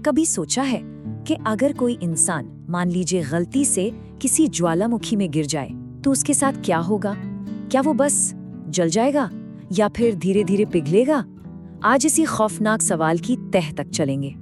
कभी सोचा है कि अगर कोई इंसान मान लीजिए गलती से किसी ज्वालामुखी में गिर जाए तो उसके साथ क्या होगा? क्या वो बस जल जाएगा या फिर धीरे धीरे पिघलेगा? आज इसी खौफनाक सवाल की तह तक चलेंगे।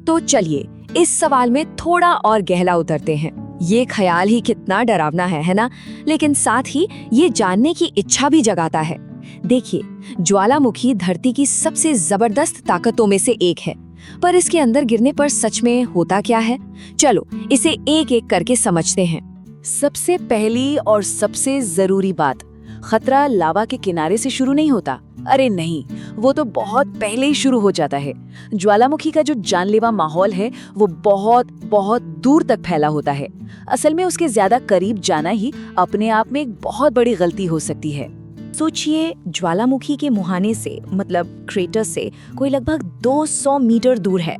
तो चलिए इस सवाल में थोड़ा और गहरा उतरते हैं। ये ख्याल ही कितना डरावना है ना? लेकिन साथ ही ये जानने की इच्छा भी जगाता है। देखिए, ज्वालामुखी धरती की सबसे जबरदस्त ताकतों में से एक है, पर इसके अंदर गिरने पर सच में होता क्या है? चलो इसे एक एक करके समझते हैं। सबसे पहली और सबसे जरूरी बात, खतरा लावा के किनारे से शुरू नहीं होता। अरे नहीं, वो तो बहुत पहले ही शुरू हो जाता है। ज्वालामुखी का जो जानलेवा माहौल है वो बहुत बहुत दूर तक फैला होता है। असल में उसके ज्यादा करीब जाना ही अपने आप में एक बहुत बड़ी गलती हो सकती है। सोचिए, ज्वालामुखी के मुहाने से मतलब क्रेटर से कोई लगभग 200 मीटर दूर है।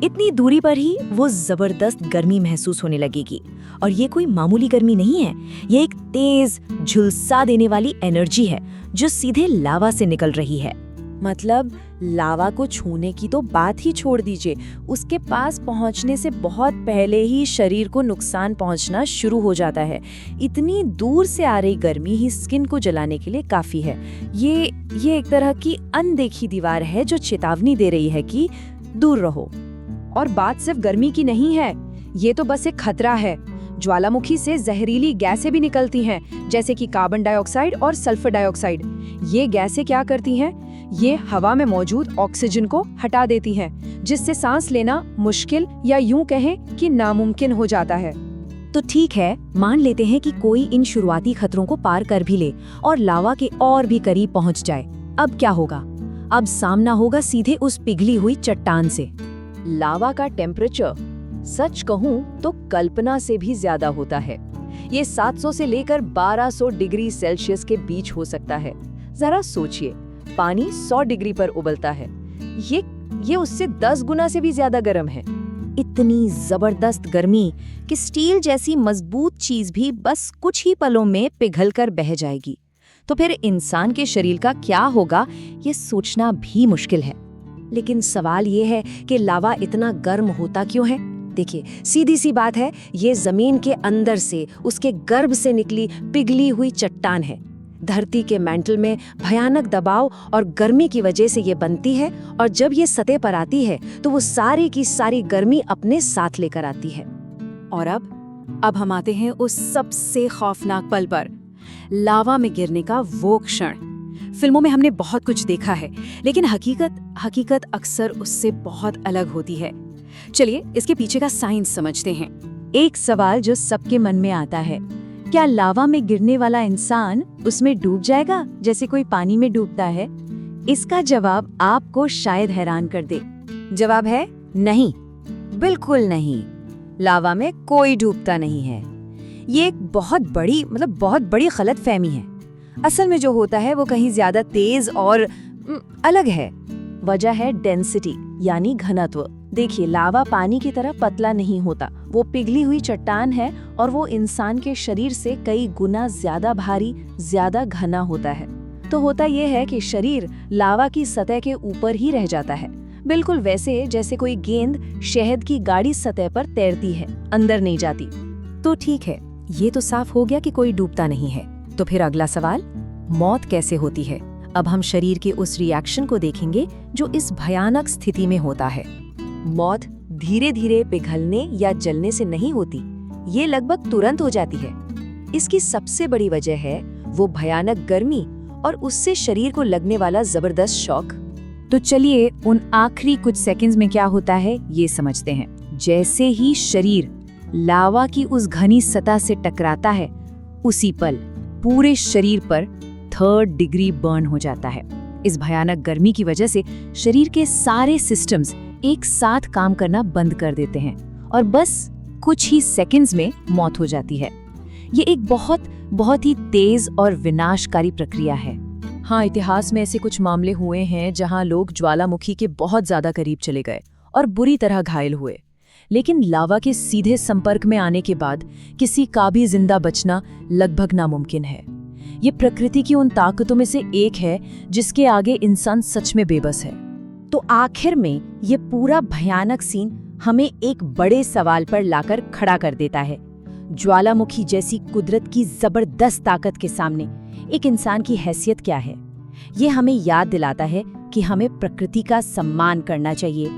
इतनी दूरी पर ही वो जबरदस्त गर्मी महसूस होने लगेगी। और ये कोई मामूली गर्मी नहीं है, ये एक तेज झुलसा देने वाली एनर्जी है जो सीधे लावा से निकल रही है। मतलब लावा को छूने की तो बात ही छोड़ दीजिए, उसके पास पहुंचने से बहुत पहले ही शरीर को नुकसान पहुंचना शुरू हो जाता है। इतनी दूर से आ रही गर्मी ही स्किन को जलाने के लिए काफी है। ये एक तरह की अनदेखी दीवार है जो चेतावनी दे रही है कि दूर रहो। और बात सिर्फ गर्मी की नहीं है, ये तो बस एक खतरा है। ज्वालामुखी से जहरीली गैसें भी निकलती हैं, जैसे कि कार्बन डाइऑक्साइड और सल्फर डाइऑक्साइड। ये गैसें क्या करती हैं? ये हवा में मौजूद ऑक्सीजन को हटा देती हैं, जिससे सांस लेना मुश्किल या यूं कहें कि नामुमकिन हो जाता है। तो ठीक है, मान लेते हैं कि कोई इन शुरुआती खतरों को पार कर भी ले और लावा के और भी करीब पहुंच जाए। अब क्या होगा? अब सामना होगा सीधे उस पिघली हुई चट्टान से। लावा का टेम्परेचर सच कहूं तो कल्पना से भी ज्यादा होता है। ये 700 से लेकर 1200 डिग्री सेल्सियस के बीच हो सकता है। जरा सोचिए, पानी 100 डिग्री पर उबलता है, ये उससे 10 गुना से भी ज्यादा गर्म है। इतनी जबरदस्त गर्मी कि स्टील जैसी मजबूत चीज भी बस कुछ ही पलों में पिघलकर बह जाएगी। तो फिर इंसान के शरीर का क्या होगा, ये सोचना भी मुश्किल है। लेकिन सवाल ये है कि लावा इतना गर्म होता क्यों है? देखिए, सीधी सी बात है, ये जमीन के अंदर से, उसके गर्भ से निकली पिघली हुई चट्टान है। धरती के मैंटल में भयानक दबाव और गर्मी की वजह से ये बनती है, और जब ये सतह पर आती है तो वो सारी की सारी गर्मी अपने साथ लेकर आती है। और अब हम आते हैं उस सबसे खौफनाक पल पर, लावा में गिरने का वो क्षण। फिल्मों में हमने बहुत कुछ देखा है, लेकिन हकीकत अक्सर उससे बहुत अलग होती है। चलिए इसके पीछे का साइंस समझते हैं। एक सवाल जो सबके मन में आता है, क्या लावा में गिरने वाला इंसान उसमें डूब जाएगा जैसे कोई पानी में डूबता है? इसका जवाब आपको शायद हैरान कर दे। जवाब है नहीं, बिल्कुल नहीं। लावा में कोई डूबता नहीं है। ये एक बहुत बड़ी गलतफहमी है। असल में जो होता है वो कहीं ज्यादा तेज और अलग है। वजह है डेंसिटी यानी घनत्व। देखिए, लावा पानी की तरह पतला नहीं होता, वो पिघली हुई चट्टान है और वो इंसान के शरीर से कई गुना ज्यादा भारी, ज्यादा घना होता है। तो होता ये है कि शरीर लावा की सतह के ऊपर ही रह जाता है, बिल्कुल वैसे जैसे कोई गेंद शहद की गाढ़ी सतह पर तैरती है, अंदर नहीं जाती। तो ठीक है, ये तो साफ हो गया कि कोई डूबता नहीं है। तो फिर अगला सवाल, मौत कैसे होती है? अब हम शरीर के उस रिएक्शन को देखेंगे जो इस भयानक स्थिति में होता है। मौत धीरे धीरे पिघलने या जलने से नहीं होती, ये लगभग तुरंत हो जाती है। इसकी सबसे बड़ी वजह है वो भयानक गर्मी और उससे शरीर को लगने वाला जबरदस्त शॉक। तो चलिए उन आखिरी कुछ सेकंड्स में क्या होता है ये समझते हैं। जैसे ही शरीर लावा की उस घनी सतह से टकराता है, उसी पल पूरे शरीर पर 3rd डिग्री बर्न हो जाता है। इस भयानक गर्मी की वजह से शरीर के सारे सिस्टम्स एक साथ काम करना बंद कर देते हैं और बस कुछ ही सेकंड्स में मौत हो जाती है। ये एक बहुत ही तेज और विनाशकारी प्रक्रिया है। हाँ, इतिहास में ऐसे कुछ मामले हुए हैं जहां लोग ज्वालामुखी के बहुत ज्यादा करीब चले गए और बुरी तरह घायल हुए, लेकिन लावा के सीधे संपर्क में आने के बाद किसी का भी जिंदा बचना लगभग नामुमकिन है। ये प्रकृति की उन ताकतों में से एक है जिसके आगे इंसान सच में बेबस है। तो आखिर में ये पूरा भयानक सीन हमें एक बड़े सवाल पर लाकर खड़ा कर देता है। ज्वालामुखी जैसी कुदरत की जबरदस्त ताकत के सामने एक इंसान की हैसियत क्या है? ये हमें याद दिलाता है कि हमें प्रकृति का सम्मान करना चाहिए,